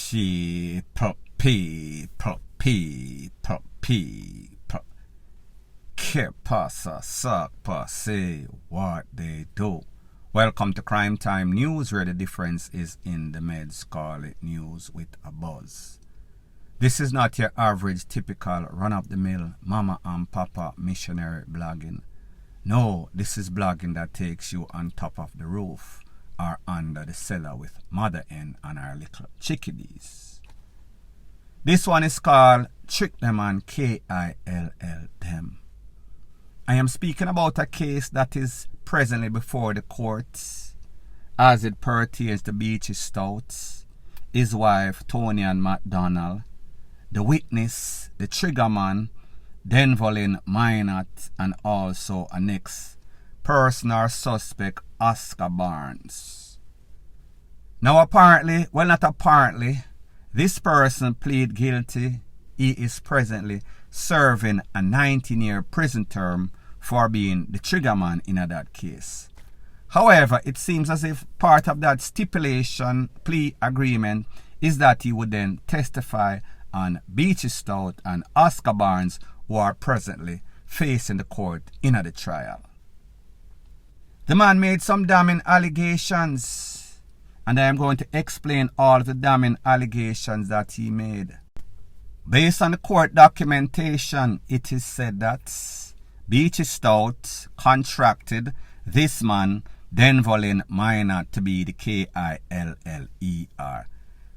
People. Que pasa, sakpa, say what they do. Welcome to Crime Time News, where the difference is in the meds. Call it news with a buzz. This is not your average, typical, run-of-the-mill, mama and papa missionary blogging. No, this is blogging that takes you on top of the roof or under the cellar with mother hen and our little chickadees. This one is called Trick Them and KILL Them. I am speaking about a case that is presently before the courts as it pertains to Beachy Stout, his wife Tony and McDonald, the witness, the triggerman, Denvolin Minot, and also a next person or suspect, Oscar Barnes. Now apparently, well not apparently, this person pleaded guilty. He is presently serving a 19-year prison term for being the triggerman in that case. However, it seems as if part of that stipulation plea agreement is that he would then testify on Beachy Stout and Oscar Barnes, who are presently facing the court in the trial. The man made some damning allegations, and I am going to explain all of the damning allegations that he made. Based on the court documentation, it is said that Beachy Stout contracted this man, Denvolin Minot, to be the KILLER,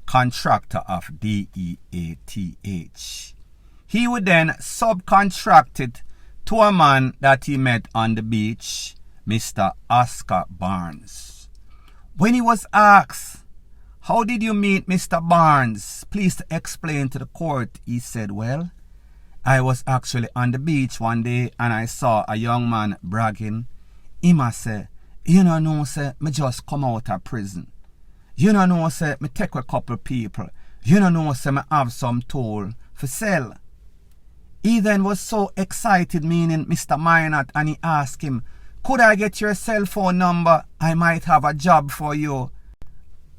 contractor of DEATH. He would then subcontract it to a man that he met on the beach, Mr. Oscar Barnes. When he was asked, "How did you meet Mr. Barnes? Please to explain to the court," he said, "Well, I was actually on the beach one day and I saw a young man bragging. Him a say, you know, say, me just come out of prison. You know, say, me take a couple people. You know, say, me have some tool for sell." He then was so excited, meaning Mr. Minot, and he asked him, "Could I get your cell phone number? I might have a job for you."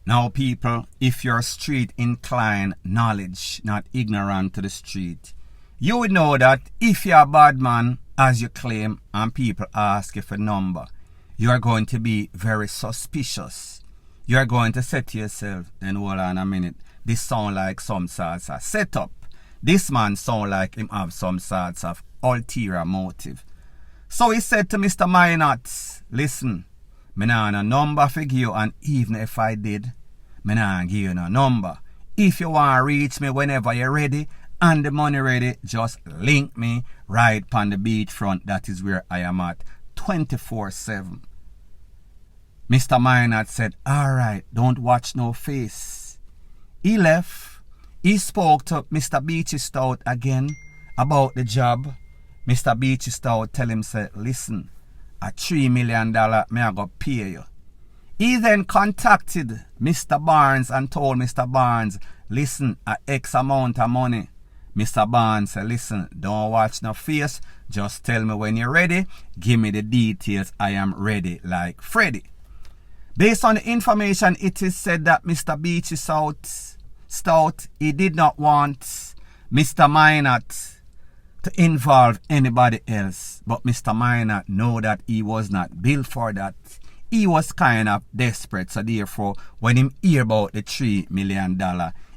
Now people, if you're street inclined knowledge, not ignorant to the street, you would know that if you're a bad man, as you claim, and people ask you for a number, you are going to be very suspicious. You are going to say to yourself, then hold on a minute, this sound like some sorts of setup. This man sound like him have some sorts of ulterior motive. So he said to Mr. Minot, "Listen, me nah no number for you, and even if I did, me nah give you no number. If you want to reach me whenever you're ready and the money ready, just link me right on the beachfront. That is where I am at 24/7. Mr. Minot said, "Alright, don't watch no face." He left. He spoke to Mr. Beachy Stout again about the job. Mr. Beachy Stout tell him, say, "Listen, a $3 million me I go pay you." He then contacted Mr. Barnes and told Mr. Barnes, "Listen, a X amount of money." Mr. Barnes said, "Listen, don't watch no face. Just tell me when you're ready. Give me the details. I am ready like Freddy." Based on the information, it is said that Mr. Beachy Stout, he did not want Mr. Minot to involve anybody else. But Mr. Minot know that he was not built for that. He was kind of desperate. So therefore, when him hear about the $3 million,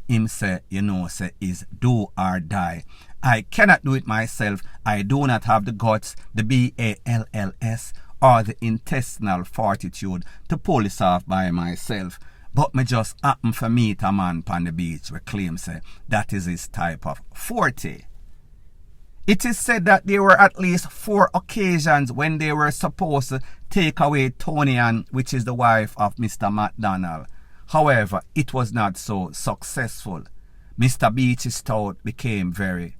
him say, say, is do or die. I cannot do it myself. I do not have the guts, the BALLS, or the intestinal fortitude to pull this off by myself. But me just happen for meet a man on the beach where claim say that is his type of forte. It is said that there were at least 4 occasions when they were supposed to take away Tony Ann, which is the wife of Mr. McDonald. However, it was not so successful. Mr. Beachy Stout became very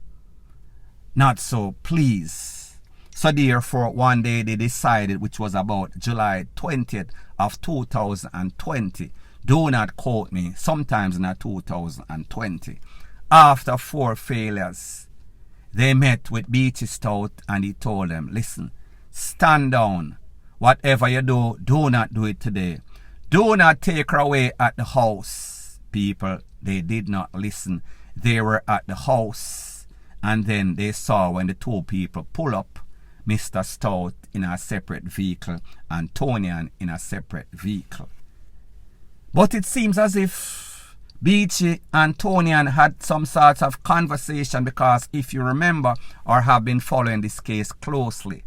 not so pleased. So therefore, one day they decided, which was about July 20th of 2020, do not quote me, sometimes in 2020, after 4 failures, they met with Beachy Stout and he told them, "Listen, stand down. Whatever you do, do not do it today. Do not take her away at the house. people, they did not listen. They were at the house, and then they saw when the two people pull up, Mr. Stout in a separate vehicle and Tonian in a separate vehicle. But it seems as if Beachy and Tonian had some sort of conversation, because if you remember or have been following this case closely,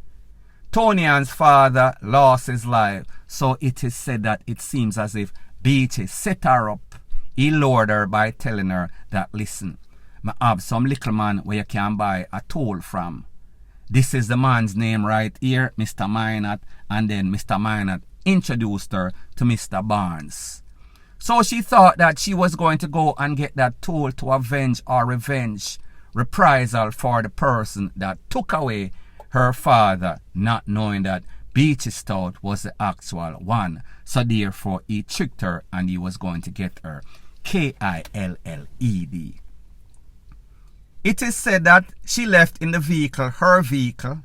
Tonian's father lost his life, so it is said that it seems as if Beachy set her up. He lured her by telling her that, listen, I have some little man where you can buy a tool from. This is the man's name right here, Mr. Minot, and then Mr. Minot introduced her to Mr. Barnes. So she thought that she was going to go and get that tool to avenge or revenge, reprisal for the person that took away her father, not knowing that Beachy Stout was the actual one. So therefore he tricked her and he was going to get her. K-I-L-L-E-D. It is said that she left in the vehicle, her vehicle,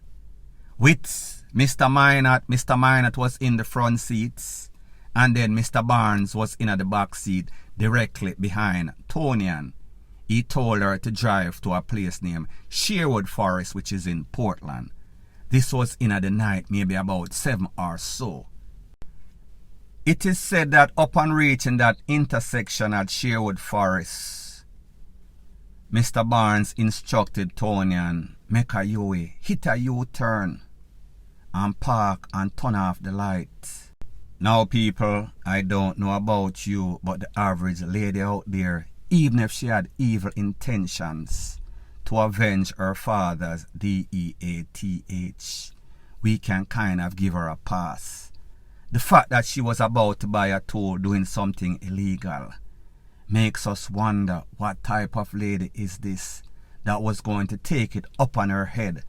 with Mr. Minot. Mr. Minot was in the front seats, and then Mr. Barnes was in the back seat directly behind Tonian. He told her to drive to a place named Sherwood Forest, which is in Portland. This was in the night, maybe about 7 or so. It is said that upon reaching that intersection at Sherwood Forest, Mr. Barnes instructed Tonian, make a U-way, hit a U-turn, and park and turn off the light. Now people, I don't know about you, but the average lady out there, even if she had evil intentions to avenge her father's death, we can kind of give her a pass. The fact that she was about to buy a tool doing something illegal makes us wonder, what type of lady is this that was going to take it up on her head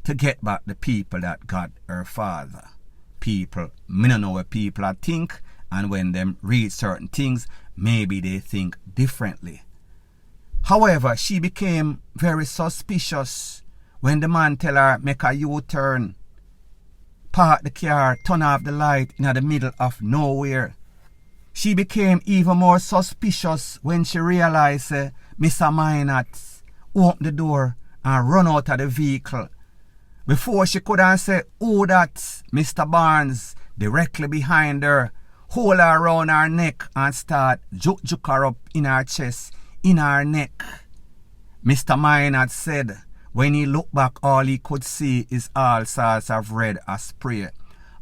to get back the people that got her father. People, me don't know what people think, and when them read certain things, maybe they think differently. However, she became very suspicious when the man tell her make a U-turn, park the car, turn off the light in the middle of nowhere. She became even more suspicious when she realized Mr. Minot opened the door and run out of the vehicle. Before she could answer who that, Mr. Barnes, directly behind her, hold her around her neck and start juk her up in her chest, in her neck. Mr. Minot said when he looked back, all he could see is all sorts of red as spray.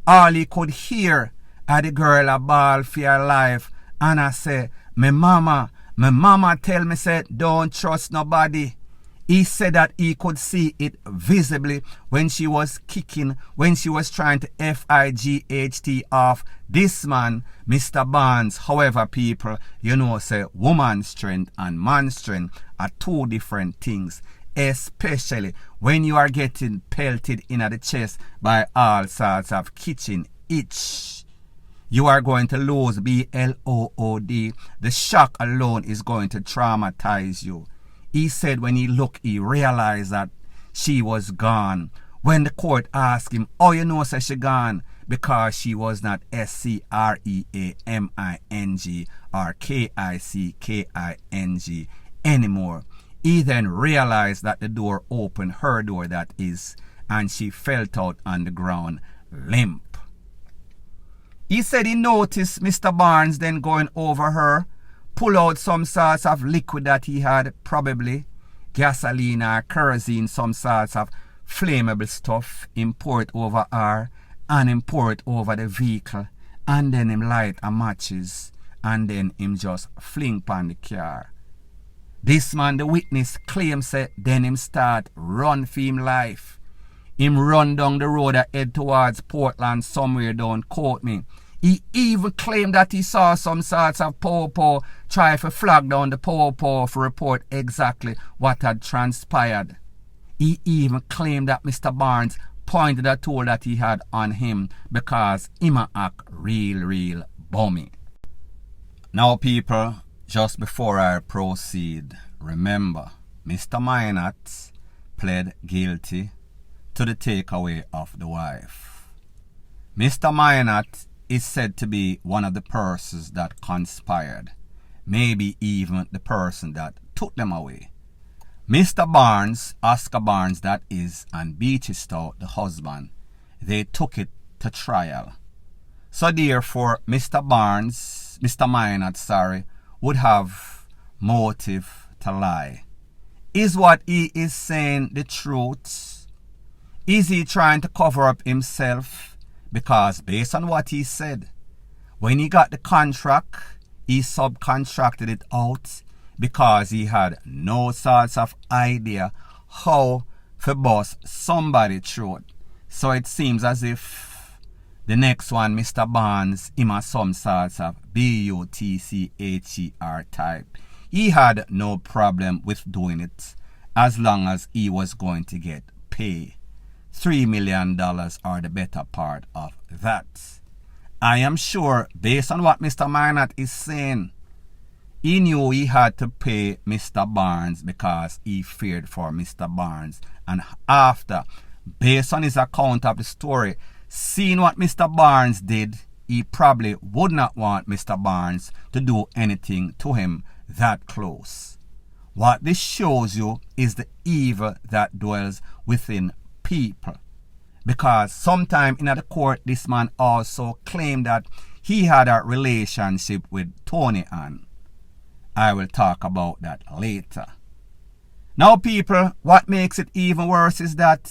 All he could hear the girl a bawl for her life, and I say, my mama tell me, say, don't trust nobody. He said that he could see it visibly when she was kicking, when she was trying to FIGHT off this man, Mr. Barnes. However, people, you know, say woman's strength and man's strength are two different things, especially when you are getting pelted in the chest by all sorts of kitchen itch. You are going to lose blood. The shock alone is going to traumatize you. He said when he looked, he realized that she was gone. When the court asked him, oh, you know, said she gone, because she was not SCREAMING or KICKING anymore. He then realized that the door opened, her door that is, and she fell out on the ground limp. He said he noticed Mr. Barnes then going over her, pull out some sorts of liquid that he had, probably gasoline or kerosene, some sorts of flammable stuff, import over her and import over the vehicle, and then him light a matches, and then him just fling pan the car. This man, the witness, claims that then him start run for him life. Him run down the road that head towards Portland, somewhere, don't quote me. He even claimed that he saw some sorts of popo try to flag down the popo to report exactly what had transpired. He even claimed that Mr. Barnes pointed a tool that he had on him because him a act real bummy. Now people, just before I proceed, remember, Mr. Minot pled guilty to the takeaway of the wife. Mr. Minot is said to be one of the persons that conspired. maybe even the person that took them away. Mr. Barnes, Oscar Barnes that is, and Beachy Stout, the husband, they took it to trial. So therefore, Mr. Minot, would have motive to lie. Is what he is saying the truth? Is he trying to cover up himself? Because based on what he said, when he got the contract, he subcontracted it out because he had no sorts of idea how to bust somebody throat. So it seems as if the next one, Mr. Barnes, him has some sorts of BUTCHER type. He had no problem with doing it as long as he was going to get paid. $3 million or the better part of that. I am sure, based on what Mr. Minot is saying, he knew he had to pay Mr. Barnes because he feared for Mr. Barnes. And after, based on his account of the story, seeing what Mr. Barnes did, he probably would not want Mr. Barnes to do anything to him that close. What this shows you is the evil that dwells within people. Because sometime in the court, this man also claimed that he had a relationship with Tony Ann. I will talk about that later. Now people, what makes it even worse is that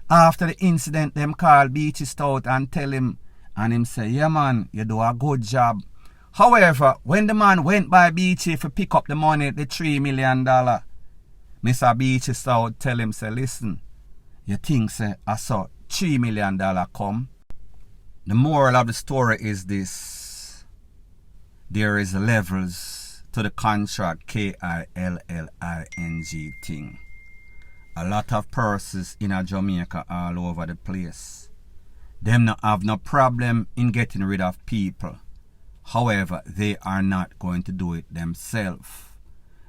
after the incident, them call Beachy Stout and tell him, and him say, yeah man, you do a good job. However, when the man went by Beachy to pick up the money, the $3 million, Mr. Beachy Stout tell him, say, listen, you think, say, I saw $3 million come? The moral of the story is this. There is levels to the contract KILLING thing. A lot of persons in Jamaica all over the place. Them not have no problem in getting rid of people. However, they are not going to do it themselves.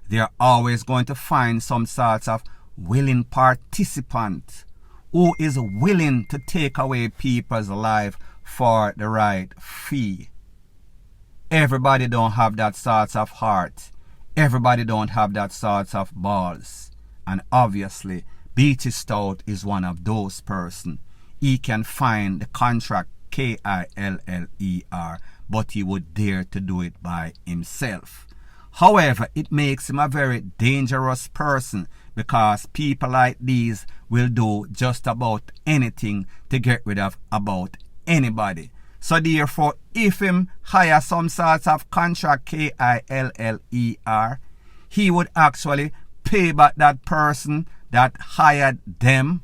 They are always going to find some sorts of willing participant who is willing to take away people's life for the right fee. Everybody don't have that sorts of heart. Everybody don't have that sorts of balls. And obviously, Beachy Stout is one of those persons. He can find the contract KILLER, but he would dare to do it by himself. However, it makes him a very dangerous person because people like these will do just about anything to get rid of about anybody. So therefore, if him hire some sorts of contract KILLER, he would actually pay back that person that hired them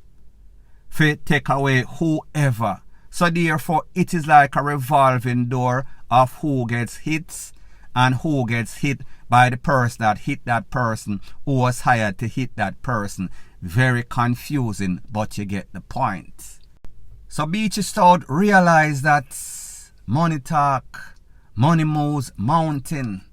for take away whoever. So therefore, it is like a revolving door of who gets hits and who gets hit by the person that hit that person who was hired to hit that person. Very confusing, but you get the point. So Beachy Stout realized that money talk, money moves mountain.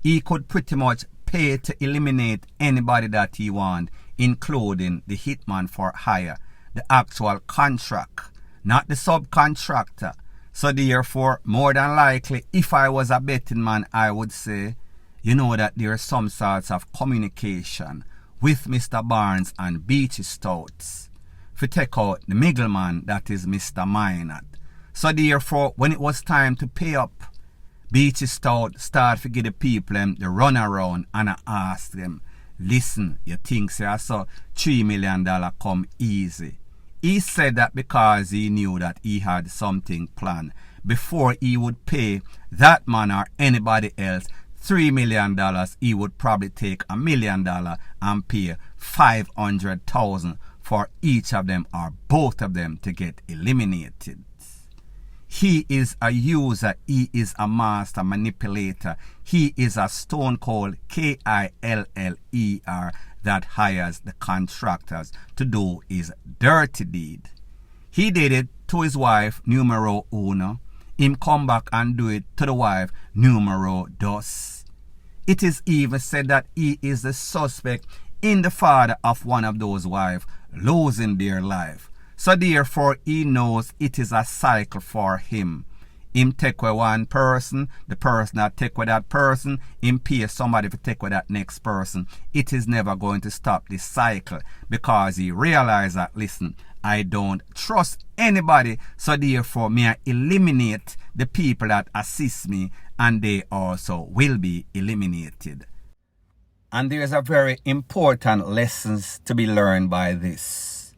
He could pretty much pay to eliminate anybody that he want, including the hitman for hire, the actual contract, not the subcontractor. So therefore, more than likely, if I was a betting man, I would say, you know that there is some sorts of communication with Mr. Barnes and Beachy Stouts to take out the middleman, that is Mr. Minot. So therefore, when it was time to pay up, Beachy Stout started to give the people the run around and I asked them, listen, you think say I saw $3 million come easy? He said that because he knew that he had something planned. Before he would pay that man or anybody else $3 million, he would probably take $1 million and pay $500,000 for each of them or both of them to get eliminated. He is a user, he is a master manipulator, he is a stone cold KILLER that hires the contractors to do his dirty deed. He did it to his wife numero uno. Him come back and do it to the wife numero dos. It is even said that he is the suspect in the father of one of those wives losing their life. So therefore he knows it is a cycle for him. him take away one person, the person that take away that person, him pay somebody to take away that next person. It is never going to stop this cycle, because he realized that, listen, I don't trust anybody, so therefore may I eliminate the people that assist me, and they also will be eliminated. And there's a very important lessons to be learned by this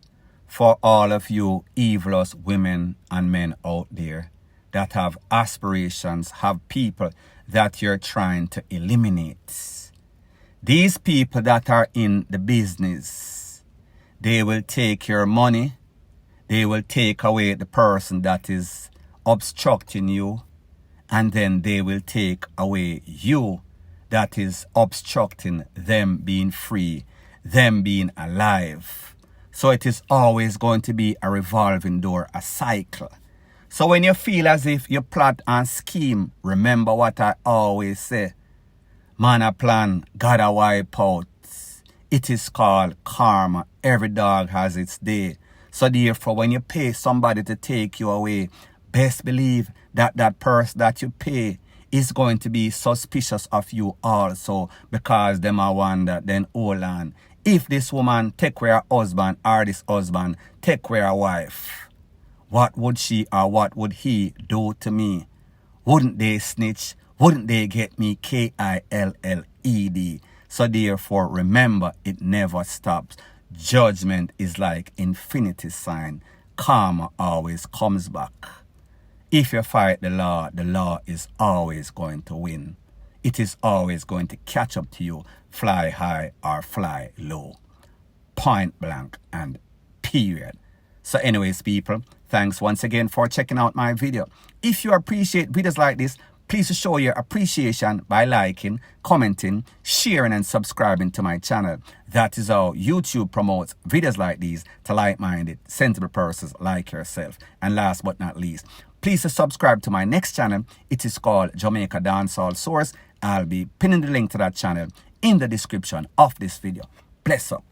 for all of you evilous women and men out there that have aspirations, have people that you're trying to eliminate. These people that are in the business, they will take your money, they will take away the person that is obstructing you, and then they will take away you that is obstructing them being free, them being alive. So it is always going to be a revolving door, a cycle. So when you feel as if you plot and scheme, remember what I always say. Man a plan, God a wipe out. It is called karma. Every dog has its day. So therefore, when you pay somebody to take you away, best believe that that person that you pay is going to be suspicious of you also, because them are wonder, then hold on. If this woman take away her husband, or this husband take away her wife, what would she or what would he do to me? Wouldn't they snitch? Wouldn't they get me KILLED? So therefore, remember, it never stops. Judgment is like infinity sign. Karma always comes back. If you fight the law is always going to win. It is always going to catch up to you, fly high or fly low. Point blank and period. So anyways, people, thanks once again for checking out my video. If you appreciate videos like this, please show your appreciation by liking, commenting, sharing, and subscribing to my channel. That is how YouTube promotes videos like these to like-minded, sensible persons like yourself. And last but not least, please subscribe to my next channel. It is called Jamaica Dancehall Source. I'll be pinning the link to that channel in the description of this video. Bless up.